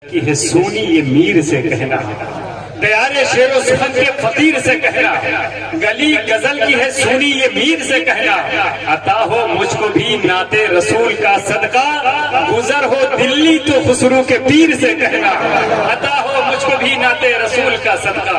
کی ہے سونی یہ میر سے کہنا، دیارے شیر و سخن کے فقیر سے کہنا، گلی غزل کی ہے سونی یہ میر سے کہنا، عطا ہو مجھ کو بھی نعت رسول کا صدقہ، گزر ہو دلی تو خسرو کے پیر سے کہنا، عطا ہو مجھ کو بھی نعت رسول کا صدقہ،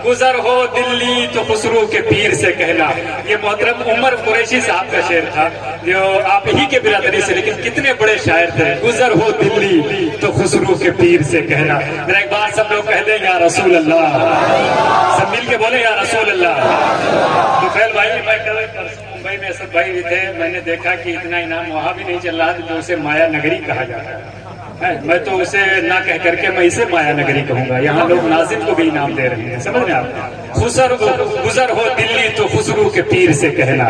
گزر ہو دلی تو خسرو کے پیر سے کہنا۔ یہ محترم عمر قریشی صاحب کا شعر تھا جو آپ ہی کے برادری سے، لیکن کتنے بڑے شاعر تھے۔ گزر ہو دلی تو خسرو کے پیر سے کہنا۔ میرا ایک بار سب لوگ کہہ دیں یا رسول اللہ، سب مل کے بولے یا رسول اللہ۔ تو خیر بھائی، ممبئی میں اسد بھائی بھی تھے، میں نے دیکھا کہ اتنا انعام وہاں بھی نہیں چل رہا جو اسے مایا نگری کہا جاتا ہے۔ میں تو اسے نہ کہہ کر کے میں اسے مایا نگری کہوں گا۔ یہاں لوگ ناظم کو بھی انعام دے رہے ہیں، سمجھ رہے ہیں آپ؟ گزر ہو دلی تو خسرو کے پیر سے کہنا،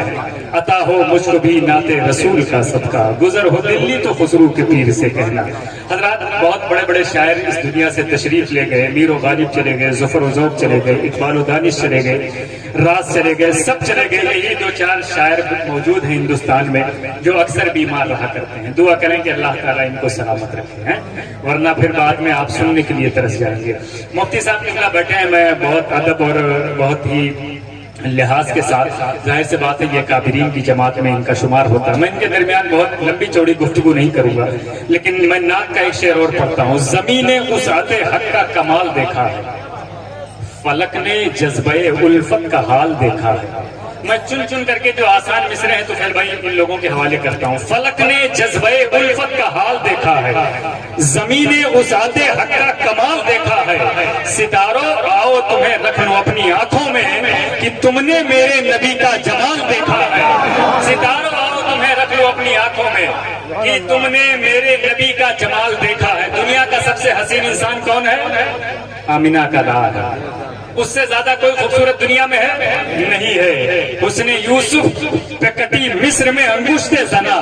عطا ہو مجھ کو بھی نعت رسول کا صدقہ، گزر ہو دلی تو خسرو کے پیر سے کہنا۔ حضرات، بہت بڑے بڑے شاعر اس دنیا سے تشریف لے گئے، میر و غالب چلے گئے، ظفر و ذوق چلے گئے، اقبال و دانش چلے گئے، راز چلے گئے، سب چلے گئے۔ یہی دو چار شاعر موجود ہیں ہندوستان میں جو اکثر بیمار رہا کرتے ہیں۔ دعا کریں کہ اللہ تعالیٰ ان کو سلامت رکھے ہیں، ورنہ پھر بعد میں آپ سننے کے لیے ترس جائیں گے۔ مفتی صاحب قبلہ بیٹھے ہیں، میں بہت ادب اور بہت ہی لحاظ کے ساتھ، ظاہر سے بات ہے یہ کابرین کی جماعت میں ان کا شمار ہوتا ہے، میں ان کے درمیان بہت لمبی چوڑی گفتگو نہیں کروں گا، لیکن میں نعت کا ایک شعر اور پڑھتا ہوں۔ زمین نے وسعت حق کا کمال دیکھا ہے، فلک نے جذبہ الفت کا حال دیکھا ہے۔ میں چن چن کر کے جو آسان مصرے ہیں تو خیر بھائی ان لوگوں کے حوالے کرتا ہوں۔ فلک نے جذبہ الفت کا حال دیکھا ہے، زمین نے وسعت حق کا کمال دیکھا ہے۔ ستاروں آؤ تمہیں رکھ لوں اپنی آنکھوں میں کہ تم نے میرے نبی کا جمال دیکھا ہے۔ ستاروں آؤ تمہیں رکھ لوں اپنی آنکھوں میں کہ تم نے میرے نبی کا جمال دیکھا ہے۔ دنیا کا سب سے حسین انسان کون ہے؟ آمینہ کا لال۔ اس سے زیادہ کوئی خوبصورت دنیا میں ہے نہیں ہے۔ اس نے یوسف پہ کٹی مصر میں انگشت زنا،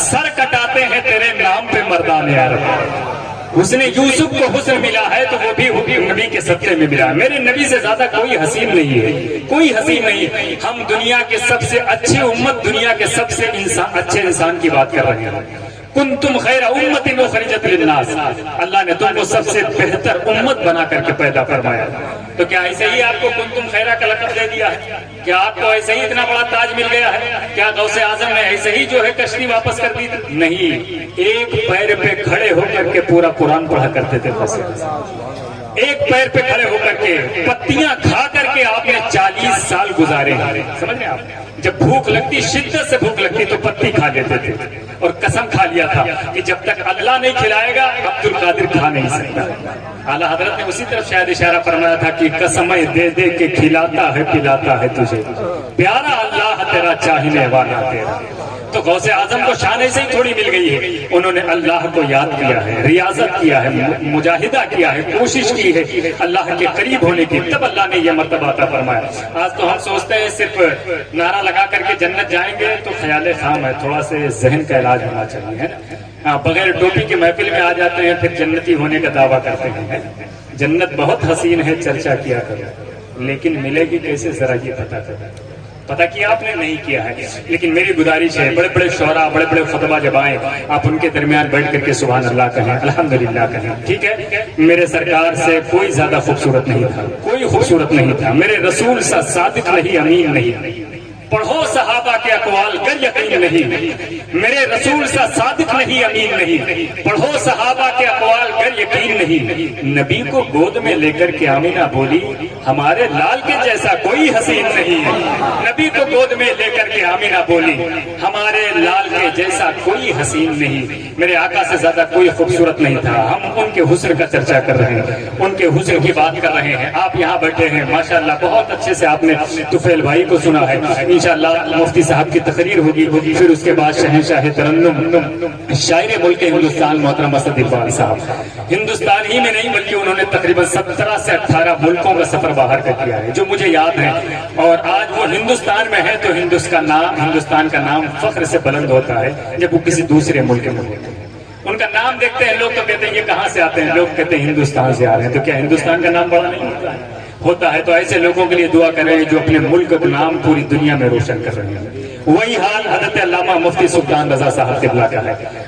سر کٹاتے ہیں تیرے نام پہ مردان عرب۔ اس نے یوسف کو حسن ملا ہے تو وہ بھی نبی کے صدقے میں ملا ہے۔ میرے نبی سے زیادہ کوئی حسین نہیں ہے، کوئی حسین نہیں۔ ہم دنیا کے سب سے اچھی امت، دنیا کے سب سے اچھے انسان کی بات کر رہے ہیں۔ کنتم خیر امت اخرجت للناس، اللہ نے تم کو سب سے بہتر امت بنا کر کے پیدا فرمایا۔ تو کیا ایسے ہی آپ کو کنتم خیرہ کا لقب دے دیا ہے؟ کیا آپ کو ایسے ہی اتنا بڑا تاج مل گیا ہے؟ کیا غوث اعظم نے ایسے ہی جو ہے کشتی واپس کر دی تھی؟ نہیں، ایک پیر پہ کھڑے ہو کر کے پورا قرآن پڑھا کرتے تھے۔ ایک پیر پہ کھڑے ہو کر کے پتیاں کھا کر کے آپ نے 40 سال گزارے۔ سمجھ رہے آپ؟ جب بھوک لگتی، شدت سے بھوک لگتی تو پتی کھا لیتے تھے، اور قسم کھا لیا تھا کہ جب تک اللہ نہیں کھلائے گا عبد القادر کھا نہیں سکتا۔ اعلیٰ حضرت نے اسی طرف شاید اشارہ فرمایا تھا کہ قسمیں دے دے کے کھلاتا ہے پلاتا ہے تجھے، پیارا اللہ تیرا چاہنے والا تیرا۔ تو غوث اعظم کو شان ایسے ہی تھوڑی مل گئی ہے، انہوں نے اللہ کو یاد کیا ہے، ریاضت کیا ہے، مجاہدہ کیا ہے، کوشش کی ہے اللہ کے قریب ہونے کی، تب اللہ نے یہ مرتبہ عطا فرمایا۔ آج تو ہم سوچتے ہیں صرف نعرہ لگا کر کے جنت جائیں گے تو خیال خام ہے، تھوڑا سے ذہن کا علاج ہونا چاہیے، ہے نا؟ بغیر ٹوپی کی محفل میں آ جاتے ہیں پھر جنتی ہونے کا دعویٰ کرتے ہیں۔ جنت بہت حسین ہے، چرچا کیا کرو، لیکن ملے گی کیسے ذرا یہ پتا کیا آپ نے نہیں کیا ہے۔ لیکن میری گزارش ہے، بڑے بڑے شعراء، بڑے بڑے خطبہ جب آئیں آپ ان کے درمیان بیٹھ کر کے سبحان اللہ کہیں، الحمدللہ کہیں، ٹھیک ہے؟ میرے سرکار سے کوئی زیادہ خوبصورت نہیں تھا، کوئی خوبصورت نہیں تھا، میرے رسول سا صادق نہیں، امین نہیں۔ پڑھو صحابہ کے اقوال گر یقین نہیں، میرے رسول سا صادق نہیں، امین نہیں۔ پڑھو صحابہ کے اقوال گر یقین نہیں، نبی کو گود میں لے کر کے آمینہ بولی ہمارے لال کے جیسا کوئی حسین نہیں ہے۔ نبی کو گود میں لے کر کے آمینہ بولی ہمارے لال کے جیسا کوئی حسین نہیں۔ میرے آقا سے زیادہ کوئی خوبصورت نہیں تھا۔ ہم ان کے حسن کا چرچا کر رہے ہیں، ان کے حسن کی بات کر رہے ہیں۔ آپ یہاں بیٹھے ہیں، ماشاءاللہ بہت اچھے سے آپ نے طفیل بھائی کو سنا ہے۔ انشاءاللہ مفتی صاحب کی تقریر ہوگی، پھر اس کے بعد شہنشاہ ترنم شاعر ملک ہندوستان محترم اسد اقبال صاحب ہندوستان ہی میں نہیں بلکہ انہوں نے تقریباً 17 سے 18 ملکوں کا سفر باہر کا کیا ہے جو مجھے یاد ہے، اور آج وہ ہندوستان میں ہے تو ہندوستان کا نام فخر سے بلند ہوتا ہے جب وہ کسی دوسرے ملک میں ہوتے ہیں۔ ان کا نام دیکھتے ہیں لوگ تو کہتے ہیں یہ کہاں سے آتے ہیں، لوگ کہتے ہیں ہندوستان سے آ رہے ہیں، تو کیا ہندوستان کا نام بڑا نہیں ہوتا ہے؟ تو ایسے لوگوں کے لیے دعا کریں جو اپنے ملک کا نام پوری دنیا میں روشن کر رہے ہیں۔ وہی حال حضرت علامہ مفتی سلطان رضا صاحب قبلہ کا ہے۔